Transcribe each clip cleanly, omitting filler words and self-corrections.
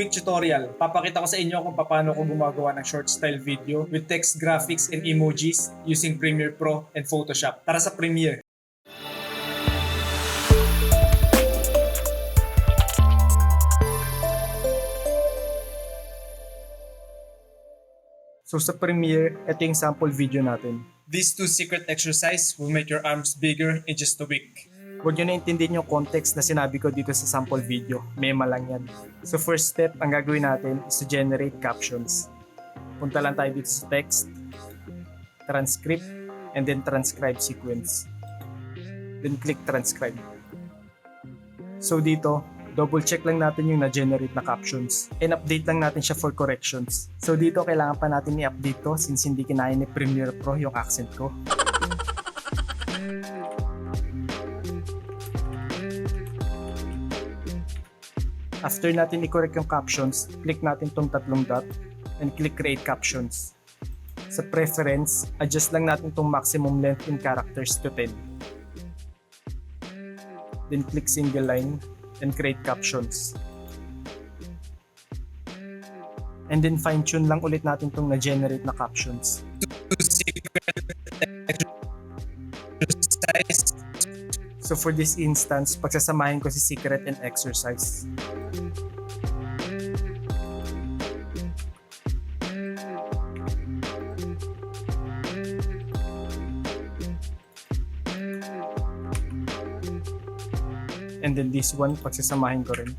Quick tutorial, papakita ko sa inyo kung paano ko gumagawa ng short style video with text graphics and emojis using Premiere Pro and Photoshop. Tara sa Premiere! So sa Premiere, ito yung sample video natin. These two secret exercise will make your arms bigger in just a week. Huwag nyo naintindihan yung context na sinabi ko dito sa sample video. Mema lang yan. So first step, ang gagawin natin is to generate captions. Punta lang tayo dito sa text, transcript, and then transcribe sequence. Then click transcribe. So dito, double check lang natin yung na-generate na captions. And update lang natin siya for corrections. So dito, kailangan pa natin i-update to since hindi kinaya ni Premiere Pro yung accent ko. After natin i-correct yung captions, click natin tong tatlong dot and click create captions. Sa preference, adjust lang natin tong maximum length in characters to 10. Then click single line and create captions. And then fine-tune lang ulit natin tong na-generate na captions. So for this instance, pagsasamahin ko si secret and exercise. And then this one, pagsasamahin ko rin.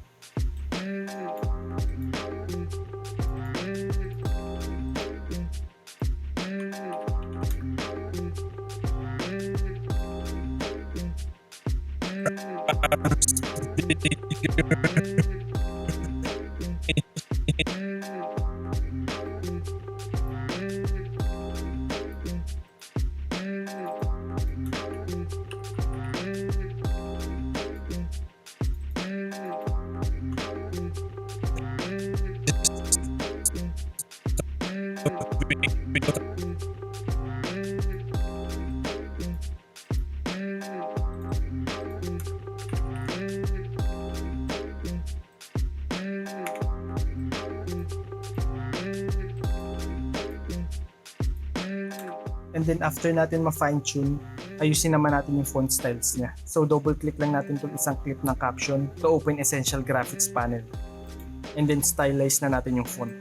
And then after natin ma-fine-tune, ayusin naman natin yung font styles niya. So double-click lang natin itong isang clip ng caption to open Essential Graphics panel. And then stylize na natin yung font.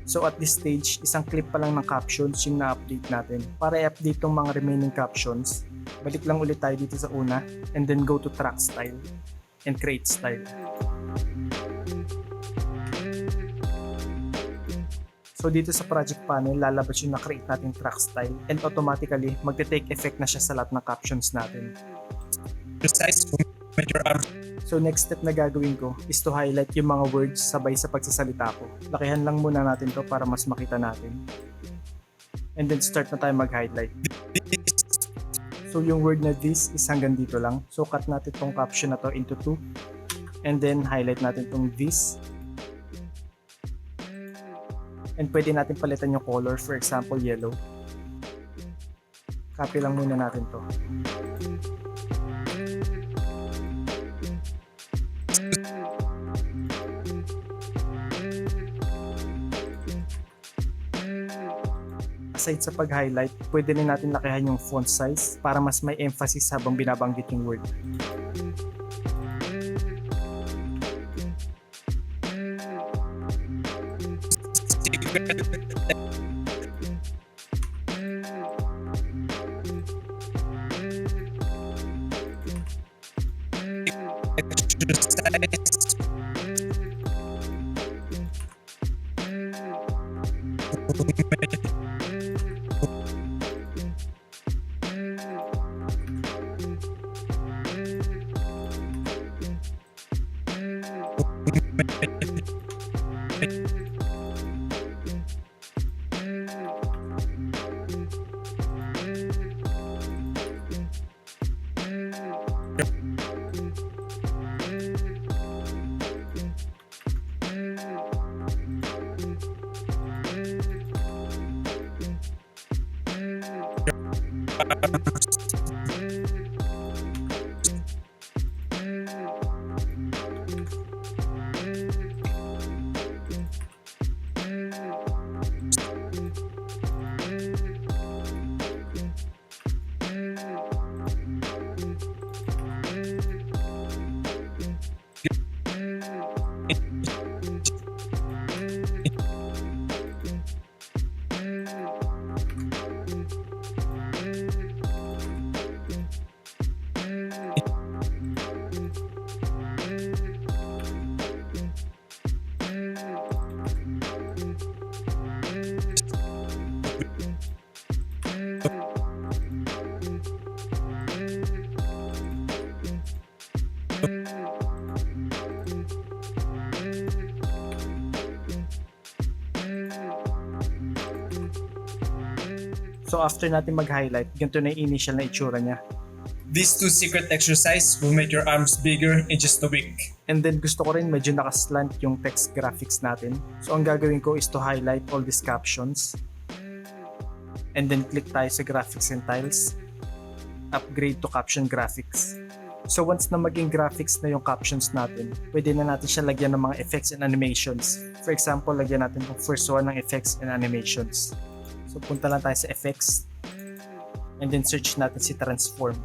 So at this stage, isang clip pa lang ng captions yung na-update natin. Para i-update tong mga remaining captions, balik lang ulit tayo dito sa una and then go to track style and create style. So dito sa project panel, lalabas yung na-create natin track style and automatically magte-take effect na siya sa lahat ng captions natin. So next step na gagawin ko is to highlight yung mga words sabay sa pagsasalita ko. Lakihan lang muna natin to para mas makita natin. And then start na tayo mag-highlight. So yung word na this is hanggang dito lang. So cut natin tong caption na to into two. And then highlight natin tong this. And pwede natin palitan yung color, for example yellow. Copy lang muna natin to. Aside sa pag-highlight, pwede rin natin lakihan yung font size para mas may emphasis habang binabanggit yung word. So after natin mag-highlight, ganito na yung initial na itsura niya. These two secret exercise will make your arms bigger in just a week. And then gusto ko rin medyo nakaslant yung text graphics natin. So ang gagawin ko is to highlight all these captions. And then click tayo sa graphics and tiles. Upgrade to caption graphics. So once na maging graphics na yung captions natin, pwede na natin siya lagyan ng mga effects and animations. For example, lagyan natin yung first one ng effects and animations. So punta lang tayo sa effects. And then search natin si transform.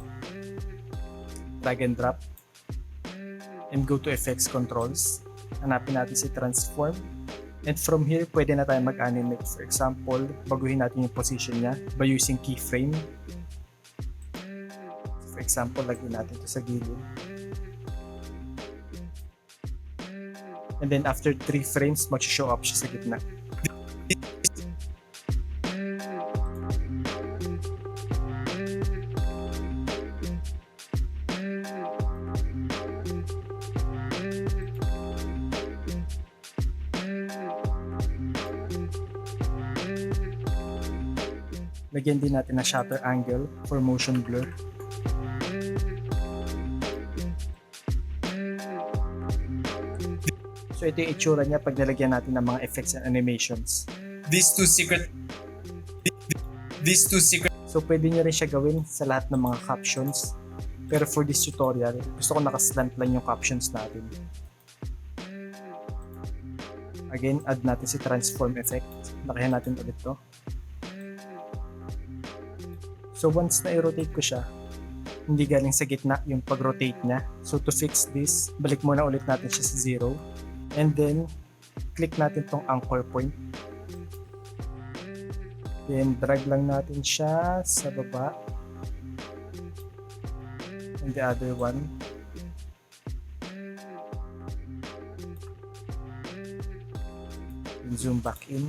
Drag and drop. And go to effects controls. Hanapin natin si transform. And from here, pwede na tayo mag-animate. For example, baguhin natin yung position niya by using keyframe. For example, lagyan natin ito sa gilid. And then after 3 frames, mag-show up siya sa gitna. Lagyan din natin na shutter angle for motion blur. So ito yung itsura niya pag nalagyan natin ng mga effects and animations. These two secret. So pwede nyo rin siya gawin sa lahat ng mga captions. Pero for this tutorial, gusto ko nakaslant lang yung captions natin. Again, add natin si transform effect. Lakihan natin ulit to. So once na i-rotate ko siya, hindi galing sa gitna yung pag-rotate niya. So to fix this, balik muna ulit natin siya sa 0. And then, click natin tong anchor point. Then drag lang natin siya sa baba. And the other one. And zoom back in.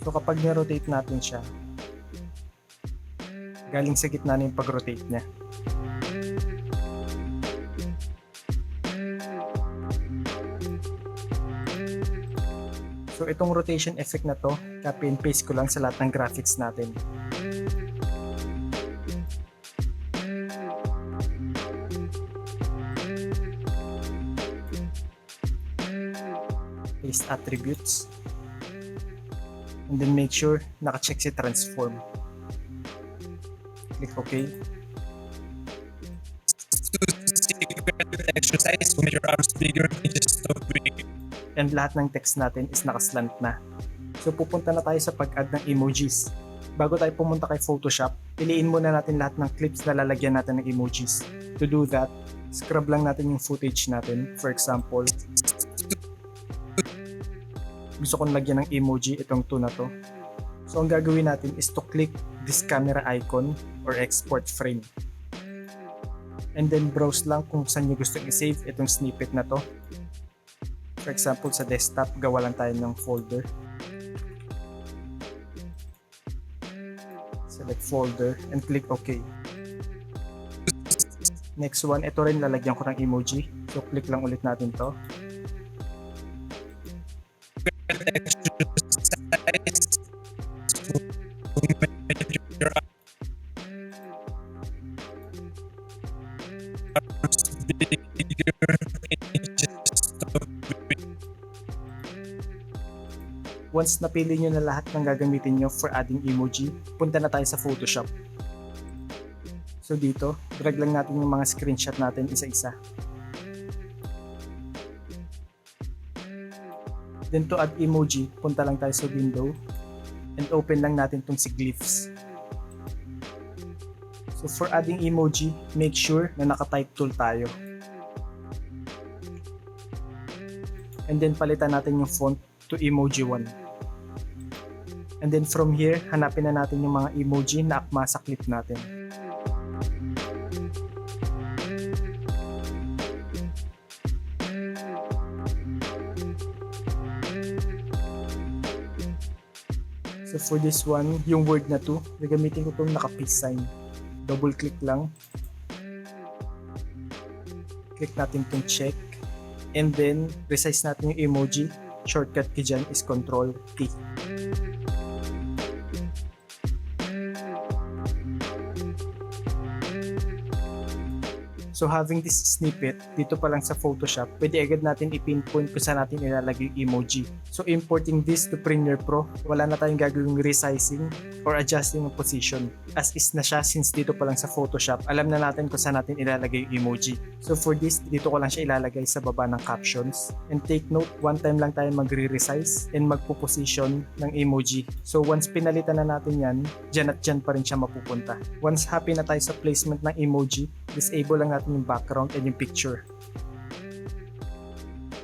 So kapag ni-rotate natin siya, galing sa gitna na yung pag-rotate niya. So itong rotation effect na to, copy and paste ko lang sa lahat ng graphics natin. Paste attributes. And then make sure naka-check si transform. Click OK. Exercise will make your arms bigger in just a week. And lahat ng text natin is nakaslant na. So pupunta na tayo sa pag-add ng emojis. Bago tayo pumunta kay Photoshop, piliin muna natin lahat ng clips na lalagyan natin ng emojis. To do that, scrub lang natin yung footage natin. For example, gusto kong lagyan ng emoji itong 2 na to. So ang gagawin natin is to click this camera icon or export frame. And then browse lang kung saan nyo gusto i-save itong snippet na to. For example, sa desktop, gawa lang tayo ng folder. Select folder and click OK. Next one, ito rin lalagyan ko ng emoji. So click lang ulit natin to. Once napili nyo na lahat ng gagamitin nyo for adding emoji, punta na tayo sa Photoshop. So dito, drag lang natin yung mga screenshot natin isa-isa. Then to add emoji, punta lang tayo sa window and open lang natin tong si glyphs. So for adding emoji, make sure na naka-type tool tayo. And then palitan natin yung font to emoji 1. And then from here, hanapin na natin yung mga emoji na akma sa clip natin. So for this one, yung word na to, gagamitin ko itong naka-peace sign. Double click lang. Click natin itong check. And then, resize natin yung emoji. Shortcut ko dyan is Ctrl T. So having this snippet, dito pa lang sa Photoshop, pwede agad natin i-pinpoint kung saan natin ilalagay yung emoji. So importing this to Premiere Pro, wala na tayong gagawing resizing or adjusting ng position. As is na siya since dito pa lang sa Photoshop, alam na natin kung saan natin ilalagay yung emoji. So for this, dito ko lang siya ilalagay sa baba ng captions. And take note, one time lang tayo magre-resize and magpo-position ng emoji. So once pinalitan na natin yan, dyan at dyan pa rin siya mapupunta. Once happy na tayo sa placement ng emoji, disable lang natin yung background and yung picture.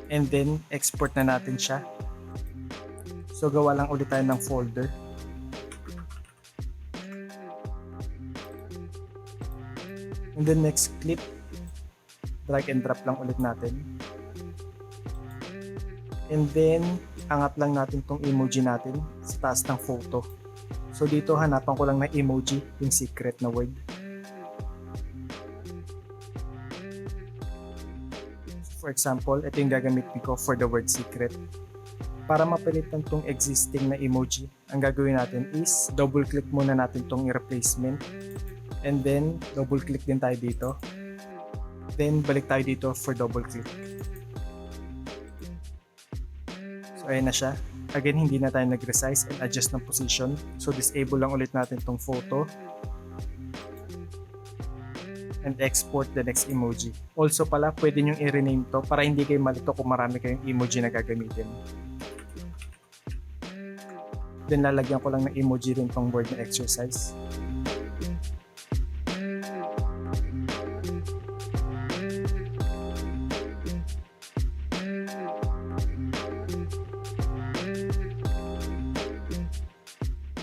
And then, export na natin siya. So, gawa lang ulit tayo ng folder. And then, next clip, drag and drop lang ulit natin. And then, angat lang natin tong emoji natin sa taas ng photo. So, dito hanapan ko lang ng emoji, yung secret na word. For example, ito yung gagamitin ko for the word secret. Para mapalitan tong existing na emoji, ang gagawin natin is double click muna natin tong replacement. And then, double click din tayo dito. Then, balik tayo dito for double click. So, ayan na siya. Again, hindi na tayo nag-resize and adjust ng position. So, disable lang ulit natin tong photo. And export the next emoji. Also pala, pwede nyo i-rename to para hindi kayo malito kung marami kayong emoji na gagamitin. Then lalagyan ko lang ng emoji rin tong word na exercise.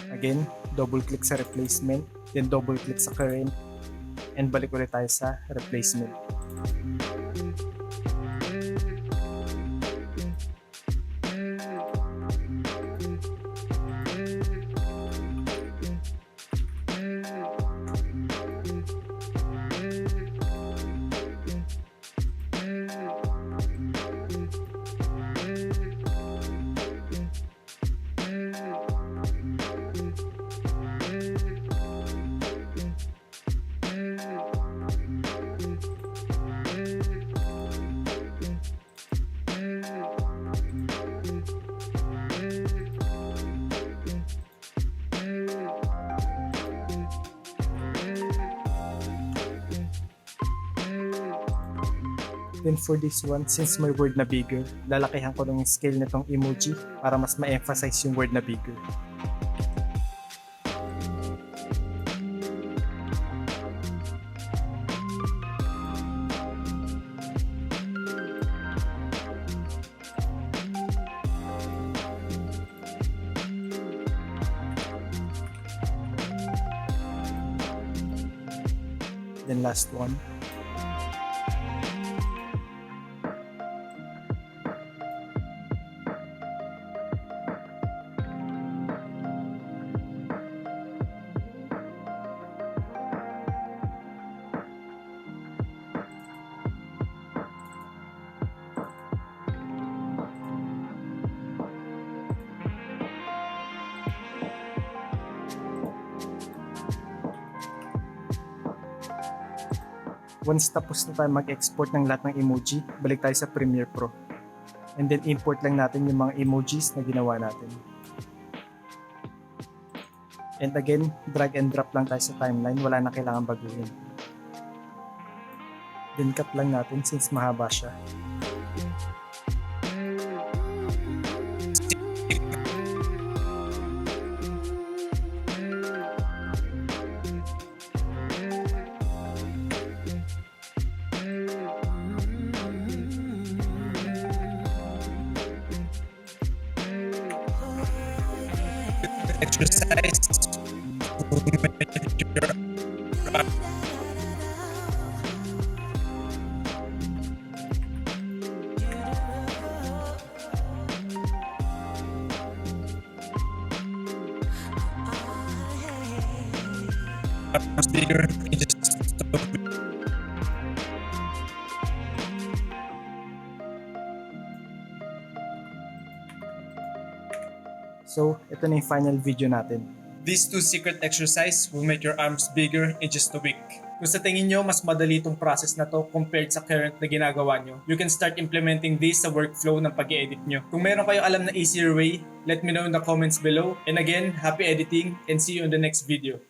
Again, double click sa replacement, then double click sa current, and balik ulit tayo sa replacement. Then for this one, since may word na bigger, lalakihan ko lang yung scale nitong emoji para mas ma-emphasize yung word na bigger. Then last one. Once tapos na tayo mag-export ng lahat ng emoji, balik tayo sa Premiere Pro. And then import lang natin yung mga emojis na ginawa natin. And again, drag and drop lang tayo sa timeline, wala na kailangan baguhin. Then cut lang natin since mahaba siya. Exercise will make your arms bigger in just a week. So, ito na yung final video natin. These two secret exercise will make your arms bigger in just a week. Kung sa tingin nyo, mas madali itong process na to compared sa current na ginagawa nyo, you can start implementing this sa workflow ng pag-edit nyo. Kung meron kayo alam na easier way, let me know in the comments below. And again, happy editing and see you in the next video.